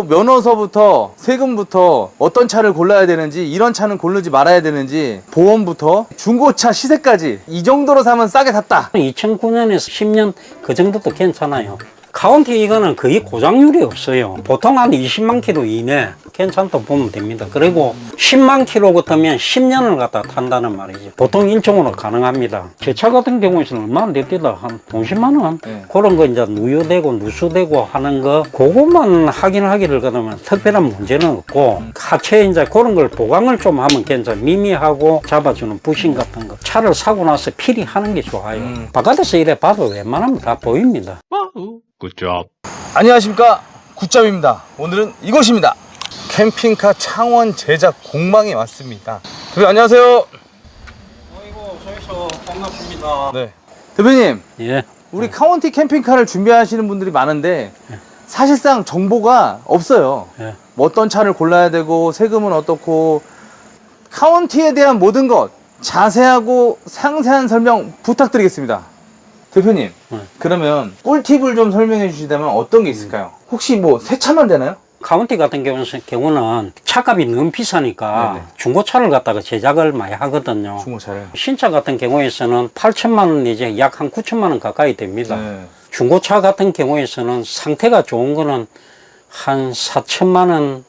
면허서부터 세금부터 어떤 차를 골라야 되는지, 이런 차는 고르지 말아야 되는지, 보험부터 중고차 시세까지 이 정도로 사면 싸게 샀다. 2009년에서 10년 그 정도도 괜찮아요. 카운티 이거는 거의 고장률이 없어요. 보통 한 20만 킬로 이내 괜찮다 보면 됩니다. 그리고 10만 킬로 같으면 10년을 갖다 탄다는 말이지. 보통 일종으로 가능합니다. 제 차 같은 경우에는 얼마 안 됩니다. 한 50만 원? 네. 그런 거 이제 누유되고 누수되고 하는 거, 그것만 하기를 그러면 특별한 문제는 없고, 하체 이제 그런 걸 보강을 좀 하면 괜찮아. 미미하고 잡아주는 부신 같은 거. 차를 사고 나서 필히 하는 게 좋아요. 바깥에서 이래 봐도 웬만하면 다 보입니다. 굿잡. 안녕하십니까, 굿잡입니다. 오늘은 이곳입니다. 캠핑카 창원 제작 공방에 왔습니다. 대표님 안녕하세요. 아이고, 저희서 반갑습니다. 네. 대표님, 예. 우리 카운티 캠핑카를 준비하시는 분들이 많은데 사실상 정보가 없어요. 예. 뭐 어떤 차를 골라야 되고, 세금은 어떻고, 카운티에 대한 모든 것 자세하고 상세한 설명 부탁드리겠습니다. 대표님, 그러면 꿀팁을 좀 설명해 주시다면 어떤 게 있을까요? 혹시 뭐 새 차만 되나요? 카운티 같은 경우는 차값이 너무 비싸니까 네네. 중고차를 갖다가 제작을 많이 하거든요. 중고차를. 신차 같은 경우에서는 8천만 원 내지 약 한 9천만 원 가까이 됩니다. 네. 중고차 같은 경우에서는 상태가 좋은 거는 한 4천만 원,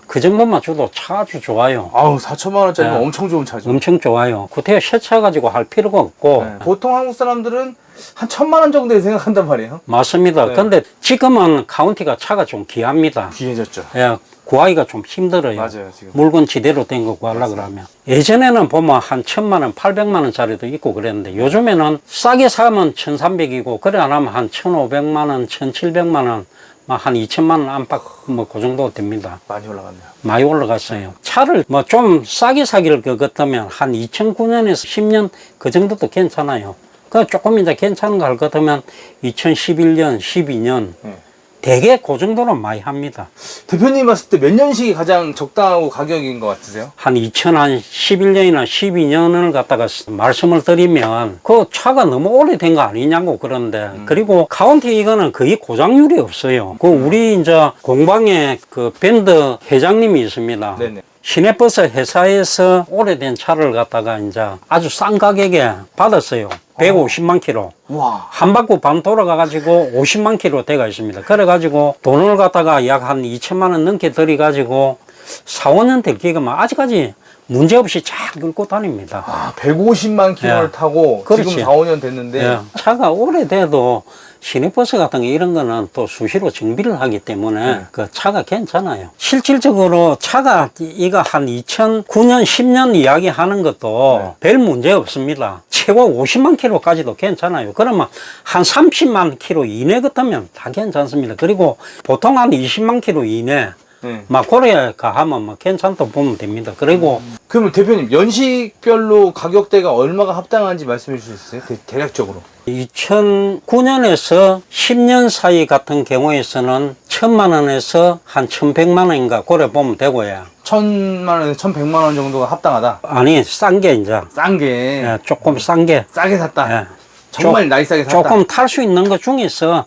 그 정도만 줘도 차 아주 좋아요. 아우, 4천만 원짜리면 네. 엄청 좋은 차죠. 엄청 좋아요. 그때 새 차 가지고 할 필요가 없고. 네. 보통 한국 사람들은 한 1,000만 원 정도에 생각한단 말이에요. 맞습니다. 네. 근데 지금은 카운티가 차가 좀 귀합니다. 귀해졌죠. 예, 구하기가 좀 힘들어요. 맞아요, 지금. 물건 제대로 된 거 구하려고 그러면. 예전에는 보면 한 1,000만 원, 800만 원짜리도 있고 그랬는데 요즘에는 싸게 사면 1,300이고 그래 안 하면 한 1,500만 원, 1,700만 원, 한 2천만 원 안팎 그 정도 됩니다. 많이 올라갔네요. 많이 올라갔어요. 차를 좀 싸게 사기를 그 같으면 한 2009년에서 10년 그 정도도 괜찮아요. 그 조금 이제 괜찮은 거 할 것 같으면 2011년, 12년 네. 대개 그 정도는 많이 합니다. 대표님 봤을 때 몇 년식이 가장 적당하고 가격인 것 같으세요? 한 2011년이나 12년을 갖다가 말씀을 드리면 그 차가 너무 오래된 거 아니냐고 그러는데 그리고 카운티 이거는 거의 고장률이 없어요. 그 우리 이제 공방에 그 밴드 회장님이 있습니다. 네네. 시내버스 회사에서 오래된 차를 갖다가 이제 아주 싼 가격에 받았어요. 150만 킬로. 와. 한 바퀴 반 돌아가가지고 50만 킬로 돼가 있습니다. 그래가지고 돈을 갖다가 약 한 2천만 원 넘게 들여가지고 4, 5년 될 기가만 아직까지 문제없이 잘 끌고 다닙니다. 아, 150만 킬로를 예. 타고 그렇지. 지금 4, 5년 됐는데 예, 차가 오래돼도 시내버스 같은 거 이런 거는 또 수시로 정비를 하기 때문에 그 차가 괜찮아요. 실질적으로 차가 이거 한 2009년, 10년 이야기 하는 것도 별 문제 없습니다. 최고 50만 킬로까지도 괜찮아요. 그러면 한 30만 킬로 이내 같으면 다 괜찮습니다. 그리고 보통 한 20만 킬로 이내 네. 고래가 하면 괜찮다 보면 됩니다. 그리고 그러면 대표님 연식별로 가격대가 얼마가 합당한지 말씀해 주실 수 있어요? 대략적으로. 2009년에서 10년 사이 같은 경우에서는 1,000만 원에서 한 1,100만 원인가 그래 보면 되고요. 1,000만 원에서 1,100만 원 정도가 합당하다. 아니, 싼 게 이제 싼 게 예, 조금 싼 게 싸게 샀다. 예, 정말 나이싸게 샀다. 조금 탈 수 있는 것 중에서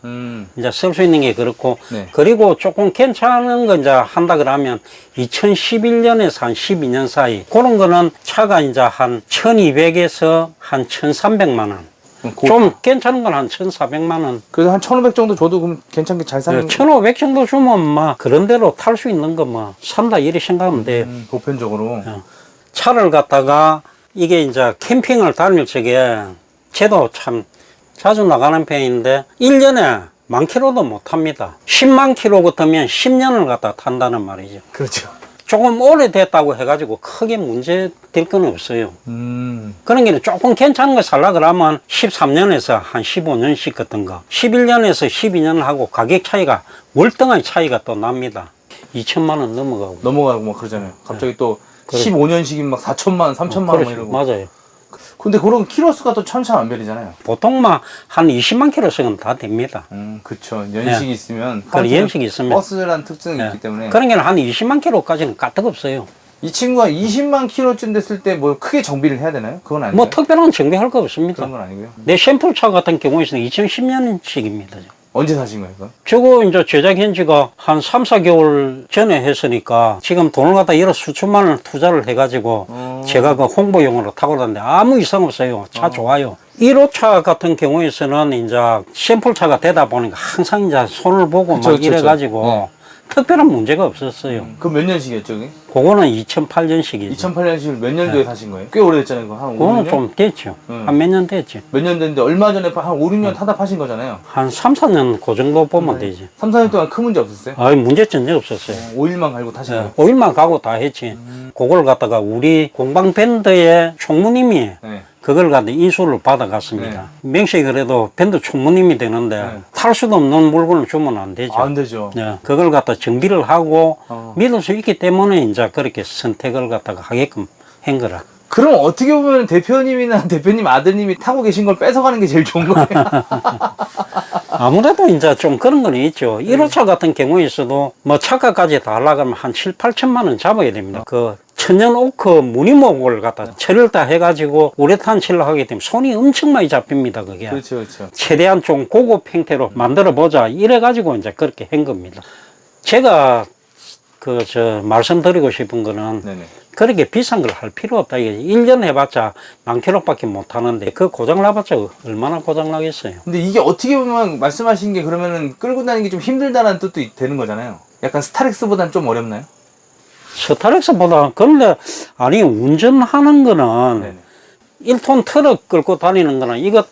이제 쓸 수 있는 게 그렇고 네. 그리고 조금 괜찮은 거 이제 한다 그러면 2011년에서 한 12년 사이 그런 거는 차가 이제 한 1,200에서 한 1,300만 원. 좀 괜찮은 건 한 1,400만 원. 그래서 한 1,500 정도 줘도 그럼 괜찮게 잘 사는 1,500 정도 주면 그런 대로 탈 수 있는 거 산다 이렇게 생각하면 돼요. 보편적으로. 차를 갖다가 이게 이제 캠핑을 다닐 적에 저도 참 자주 나가는 편인데 1년에 10,000km도 못 탑니다. 10만 킬로 같으면 10년을 갖다 탄다는 말이죠. 그렇죠. 조금 오래됐다고 해가지고 크게 문제 될 건 없어요. 그런 게 조금 괜찮은 거 살라 그러면 13년에서 한 15년씩 같은 거 11년에서 12년 하고 가격 차이가 월등한 차이가 또 납니다. 2천만 원 넘어가고 뭐 그러잖아요. 갑자기 또 15년씩이면 막 4천만 원, 3천만 원 이러고. 맞아요. 근데 그런 키로수가 또 천차만별이잖아요. 보통 한 20만 킬로씩은 다 됩니다. 그쵸. 연식이 있으면. 그래, 연식이 있으면. 버스라는 특성이 있기 때문에. 그런 게는 한 20만 킬로까지는 까뜩 없어요. 이 친구가 20만 킬로쯤 됐을 때 뭐 크게 정비를 해야 되나요? 그건 아니에요. 특별한 정비할 거 없습니다. 그런 건 아니고요. 내 샘플차 같은 경우에는 2010년식입니다. 언제 사신 거예요, 이건? 저거 이제 제작한 지가 한 3, 4개월 전에 했으니까 지금 돈을 갖다 여러 수천만 원을 투자를 해가지고 제가 그 홍보용으로 타고 다니는데 아무 이상 없어요. 차 좋아요. 1호차 같은 경우에서는 이제 샘플차가 되다 보니까 항상 이제 손을 보고 그쵸, 막 그쵸, 이래가지고 네. 특별한 문제가 없었어요. 그럼 몇 년식이었죠, 이게? 그거는 2008년식이죠. 2008년식 몇 년도에 사신 거예요? 꽤 오래됐잖아요, 이거. 한 5, 그거는 6년? 좀 됐죠. 한 몇 년 됐죠. 몇 년 됐는데 얼마 전에 한 5, 6년 타다 파신 거잖아요. 한 3, 4년 그 정도 보면 되지. 3, 4년 동안 큰 문제 없었어요? 아이, 문제 전혀 없었어요. 5일만 갈고 타신 거예요? 5일만 가고 다 했지. 그걸 갖다가 우리 공방밴드의 총무님이 네. 그걸 갖다 인수를 받아갔습니다. 명식이 그래도 밴드 총무님이 되는데 탈 수도 없는 물건을 주면 안 되죠. 안 되죠. 네, 그걸 갖다 정비를 하고 믿을 수 있기 때문에 이제 그렇게 선택을 갖다가 하게끔 한 거라. 그럼 어떻게 보면 대표님이나 대표님 아드님이 타고 계신 걸 뺏어가는 게 제일 좋은 거예요? 아무래도 이제 좀 그런 건 있죠. 1호차 같은 경우에 있어도 뭐 차가까지 다 하려면 한 7, 8천만 원 잡아야 됩니다. 그 천연 오크 무늬목을 갖다 처리를 다 해가지고 우레탄 칠을 하게 되면 손이 엄청 많이 잡힙니다. 그게. 그렇죠, 그렇죠. 최대한 좀 고급 형태로 만들어 보자 이래가지고 이제 그렇게 한 겁니다. 제가 말씀드리고 싶은 거는 네네. 그렇게 비싼 걸 할 필요 없다. 이게 1년 해봤자 만 킬로밖에 못 하는데 그 고장 나봤자 얼마나 고장 나겠어요. 근데 이게 어떻게 보면 말씀하신 게 그러면은 끌고 다니는 게 좀 힘들다는 뜻도 되는 거잖아요. 약간 스타렉스보다는 좀 어렵나요? 스타렉스보다 그런데 아니 운전하는 거는 네네. 1톤 트럭 끌고 다니는 거는 이거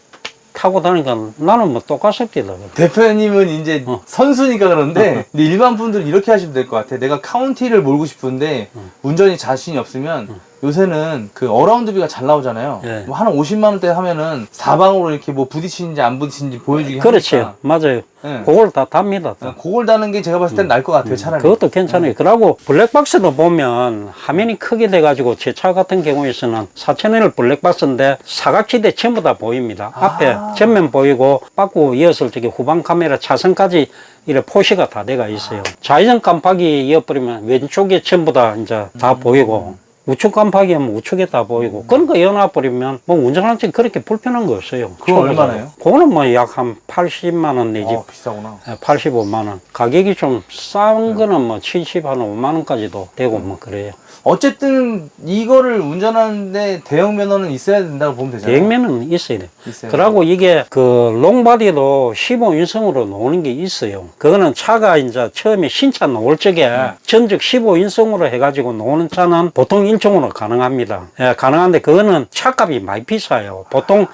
타고 다니니까 나는 뭐 똑같습니다. 대표님은 이제 선수니까 그런데 근데 일반 분들은 이렇게 하시면 될 것 같아. 내가 카운티를 몰고 싶은데 운전이 자신이 없으면 요새는 그 어라운드비가 잘 나오잖아요. 네. 뭐 한 50만 원대 하면은 사방으로 이렇게 뭐 부딪히는지 안 부딪히는지 보여주기 그렇지, 하니까. 맞아요. 네. 그걸 다 답니다. 또. 그걸 다는 게 제가 봤을 땐 나을 것 같아요, 차라리. 그것도 괜찮아요. 그러고 블랙박스도 보면 화면이 크게 돼가지고 제 차 같은 경우에서는 4000L 블랙박스인데 사각지대 전부 다 보입니다. 앞에 전면 보이고 빠꾸 이었을 적에 후방 카메라 차선까지 이래 표시가 다 돼가 있어요. 좌회전 깜빡이 이어버리면 왼쪽에 전부 다 이제 다 보이고 우측 깜빡이면 우측에 다 보이고 그런 거 연합버리면 뭐 운전하는 데 그렇게 불편한 거 없어요. 그거 얼마나요? 그거는 뭐 약 한 80만 원 내지 비싸구나. 85만 원. 가격이 좀 싼 거는 뭐 70, 한 5만 원까지도 되고 뭐 그래요. 어쨌든 이거를 운전하는데 대형 면허는 있어야 된다고 보면 되잖아요. 대형면은 있어야 돼요. 있어요. 그러고 이게 그 롱바디도 15인승으로 나오는 게 있어요. 그거는 차가 이제 처음에 신차 나올 적에 전적 15인승으로 해가지고 나오는 차는 보통 1종으로 가능합니다. 예, 가능한데 그거는 차값이 많이 비싸요. 보통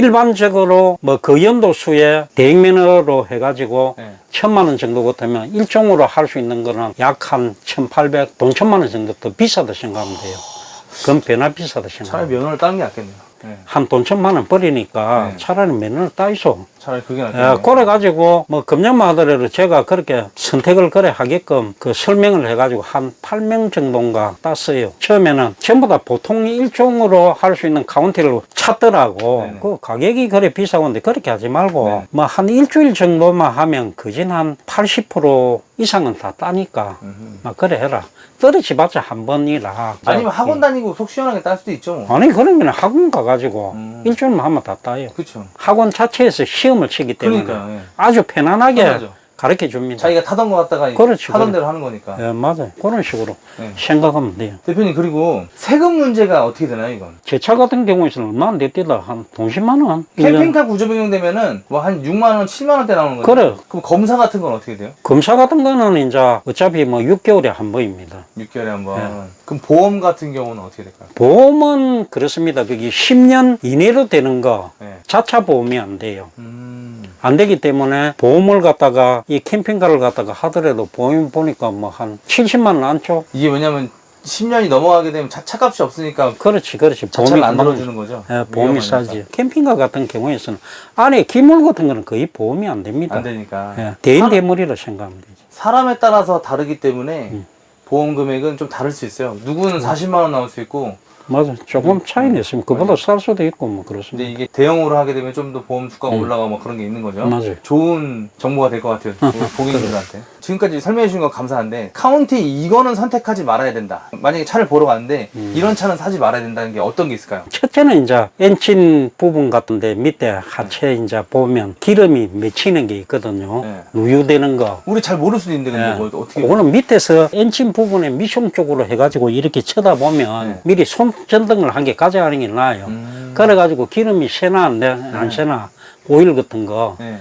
일반적으로 뭐 그 연도수에 대행면허로 해가지고 네. 1000만 원 정도 같으면 일종으로 할 수 있는 거는 약 한 1800, 돈 1000만 원 정도 더 비싸다 생각하면 돼요. 그건 배나 비싸다 생각하면 차라리 돼요. 면허를 따는 게 낫겠네요. 네. 한 돈 1000만 원 버리니까 네. 차라리 면허를 따이소. 차라리 그게 낫겠네요. 그래가지고 뭐 금년만 하더라도 제가 그렇게 선택을 그래 하게끔 그 설명을 해가지고 한 8명 정도인가 땄어요. 처음에는 전부 다 보통 일종으로 할 수 있는 카운티를 찾더라고. 네네. 그 가격이 그래 비싸고인데 그렇게 하지 말고 네. 뭐 한 일주일 정도만 하면 그진 한 80% 이상은 다 따니까 막 그래 해라. 떨어지봤자 한 번이라. 아니면 학원 다니고 속 시원하게 딸 수도 있죠, 뭐. 아니 그러면 학원 가가지고 일주일만 하면 다 따요. 그렇죠. 학원 자체에서 시험을 치기 때문에 그러니까요, 예. 아주 편안하게 편하죠. 가르쳐 줍니다. 자기가 타던 거 갖다가 그렇지, 하던 그래. 대로 하는 거니까. 예, 맞아요. 그런 식으로 네. 생각하면 돼요. 대표님, 그리고 세금 문제가 어떻게 되나요, 이건? 제 차 같은 경우에는 얼마 안 됐대다. 한 돈 10만 원. 캠핑카 구조 변경되면은 뭐 한 6만 원, 7만 원대 나오는 거죠? 그래. 그럼 검사 같은 건 어떻게 돼요? 검사 같은 거는 이제 어차피 뭐 6개월에 한 번입니다. 6개월에 한 번. 네. 그럼 보험 같은 경우는 어떻게 될까요? 보험은 그렇습니다. 그게 10년 이내로 되는 거 네. 자차 보험이 안 돼요. 안 되기 때문에 보험을 갖다가 이 캠핑카를 갖다가 하더라도 보험 보니까 뭐 한 70만 원 안쪽. 이게 왜냐면 10년이 넘어가게 되면 차값이 없으니까 그렇지. 자차를 안 금방- 들어주는 거죠? 예, 보험이 위험하니까. 싸지. 캠핑카 같은 경우에서는 안에 기물 같은 거는 거의 보험이 안 됩니다. 안 되니까. 예, 대인 대물이라 생각하면 되지. 사람에 따라서 다르기 때문에 보험 금액은 좀 다를 수 있어요. 누구는 40만 원 나올 수 있고, 맞아. 조금 차이는 있으면 그보다 쌀 수도 있고 뭐 근데 그렇습니다. 이게 대형으로 하게 되면 좀 더 보험 수가가 올라가고 뭐 그런 게 있는 거죠. 맞아요. 좋은 정보가 될 것 같아요. 고객님들한테. 지금까지 설명해 주신 거 감사한데 카운티 이거는 선택하지 말아야 된다. 만약에 차를 보러 갔는데 이런 차는 사지 말아야 된다는 게 어떤 게 있을까요? 첫째는 이제 엔진 부분 같은데 밑에 하체 이제 보면 기름이 맺히는 게 있거든요. 네. 누유되는 거. 우리 잘 모를 수도 있는데 근데 예. 뭐 어떻게 그거는 밑에서 엔진 부분에 미숑 쪽으로 해가지고 이렇게 쳐다보면 네. 미리 손전등을 한 개 가져가는 게 나아요. 그래가지고 기름이 새나 안 새나 오일 같은 거, 네.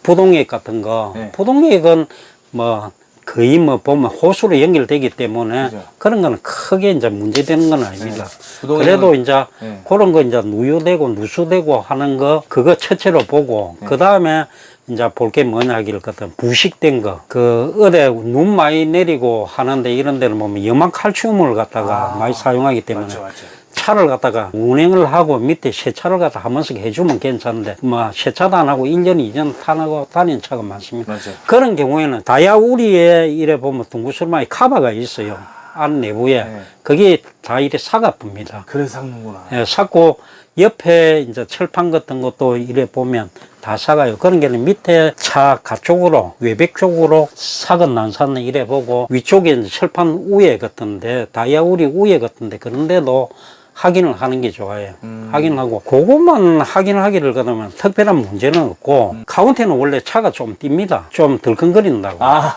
부동액 같은 거, 네. 부동액은 뭐 거의 뭐 보면 호수로 연결되기 때문에 그죠. 그런 거는 크게 이제 문제되는 건 아닙니다. 부동액은- 그래도 이제 네. 그런 거 이제 누유되고 누수되고 하는 거 그거 첫째로 보고 네. 그 다음에 이제 볼 게 뭐냐 하기를 같은 부식된 거 그 어디 눈 많이 내리고 하는데 이런 데는 보면 염화 칼슘을 갖다가 많이 사용하기 때문에 맞죠, 맞죠. 차를 갖다가 운행을 하고 밑에 세차를 갖다 한 번씩 해주면 괜찮은데 뭐 세차도 안 하고 1년, 2년 타고 다니는 차가 많습니다. 맞아요. 그런 경우에는 다이아 우리에 이래 보면 둥구슬마이 카바가 있어요. 안 내부에. 네. 그게 다 이래 사가쁩니다. 그래서 삭는구나. 예, 삭고 옆에 이제 철판 같은 것도 이래 보면 다 사가요. 그런 게는 밑에 차 가쪽으로 외벽 쪽으로 삭은 안 삭는 이래 보고 위쪽에 이제 철판 위에 같은데 다이아 우리 위에 같은데 그런데도 확인을 하는 게 좋아요. 확인하고 그것만 확인하기를 그러면 특별한 문제는 없고 카운티는 원래 차가 좀 뜁니다. 좀 덜컹거린다고. 아,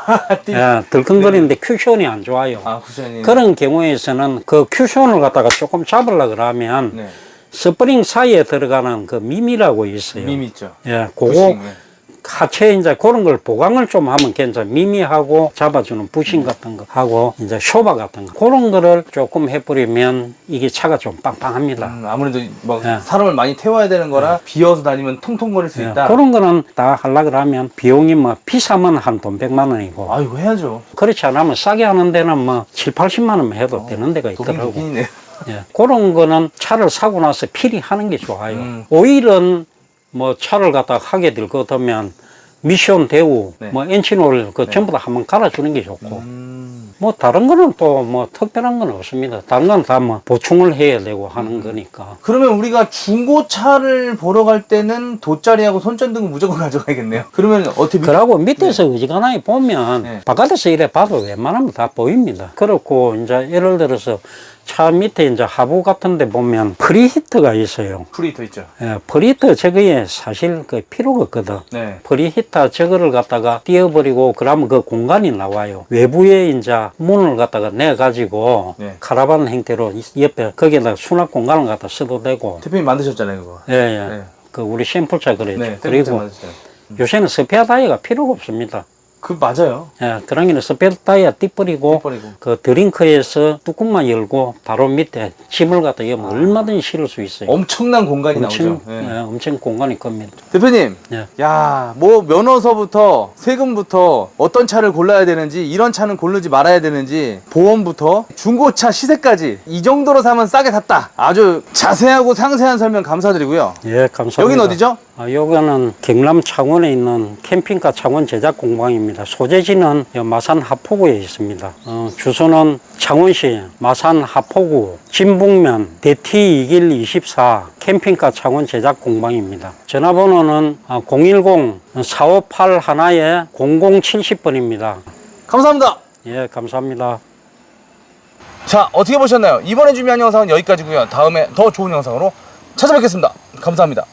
예, 덜컹거리는데 큐션이 안 좋아요. 쿠션이. 그런 경우에서는 그 큐션을 갖다가 조금 잡으려고 그러면 네. 스프링 사이에 들어가는 그 미미라고 있어요. 밈 있죠. 예, 그거 부싱, 네. 하체 이제 그런 걸 보강을 좀 하면 괜찮아. 미미하고 잡아주는 부싱 같은 거 하고 이제 쇼바 같은 거 그런 거를 조금 해버리면 이게 차가 좀 빵빵합니다. 아무래도 막 예. 사람을 많이 태워야 되는 거라 비어서 다니면 통통거릴 수 예, 있다. 그런 거는 다 하려고 그러면 비용이 뭐 비싸면 한 돈 100만 원이고 아, 이거 해야죠. 그렇지 않으면 싸게 하는 데는 뭐 7, 80만 원만 해도 되는 데가 도긴 있더라고. 도긴이네. 예, 그런 거는 차를 사고 나서 필히 하는 게 좋아요. 오일은 뭐 차를 갖다 하게 될 것 같으면 미션 대우, 네. 뭐 엔진오일 그 전부 다 한번 갈아주는 게 좋고 뭐 다른 거는 또 뭐 특별한 건 없습니다. 다른 건 다 뭐 보충을 해야 되고 하는 거니까. 그러면 우리가 중고차를 보러 갈 때는 돗자리하고 손전등은 무조건 가져가야겠네요. 그러면 어떻게 그러고 밑에서 어지간하게 보면 네. 바깥에서 이래 봐도 웬만하면 다 보입니다. 그렇고 이제 예를 들어서 차 밑에 이제 하부 같은 데 보면 프리히터가 있어요. 프리히터 있죠? 예, 프리히터 저거에 사실 그 필요가 없거든. 네. 프리히터 저거를 갖다가 띄워버리고 그러면 그 공간이 나와요. 외부에 이제 문을 갖다가 내가지고 네. 카라반 형태로 옆에 거기에다가 수납 공간을 갖다 써도 되고. 대표님 만드셨잖아요, 그거. 예, 예. 네. 그 우리 샘플차 그랬죠. 네, 그리고 만드셨잖아요. 요새는 스페어 타이어가 필요가 없습니다. 그 맞아요. 예, 그런 게는 스페어 타이어 띠뿌리고 띠뿌리고. 그 드링크에서 뚜껑만 열고 바로 밑에 짐을 갖다 열면 얼마든지 실을 수 있어요. 엄청난 공간이 엄청, 나오죠. 네. 예, 엄청 공간이 큽니다. 대표님, 예. 야, 뭐 면허서부터 세금부터 어떤 차를 골라야 되는지, 이런 차는 고르지 말아야 되는지, 보험부터 중고차 시세까지 이 정도로 사면 싸게 샀다. 아주 자세하고 상세한 설명 감사드리고요. 예, 감사합니다. 여긴 어디죠? 여기는 경남 창원에 있는 캠핑카 창원 제작 공방입니다. 소재지는 마산 하포구에 있습니다. 주소는 창원시 마산 하포구 진북면 대티 21 24 캠핑카 창원 제작 공방입니다. 전화번호는 010-4581-0070번입니다. 감사합니다. 예, 감사합니다. 자, 어떻게 보셨나요? 이번에 준비한 영상은 여기까지고요. 다음에 더 좋은 영상으로 찾아뵙겠습니다. 감사합니다.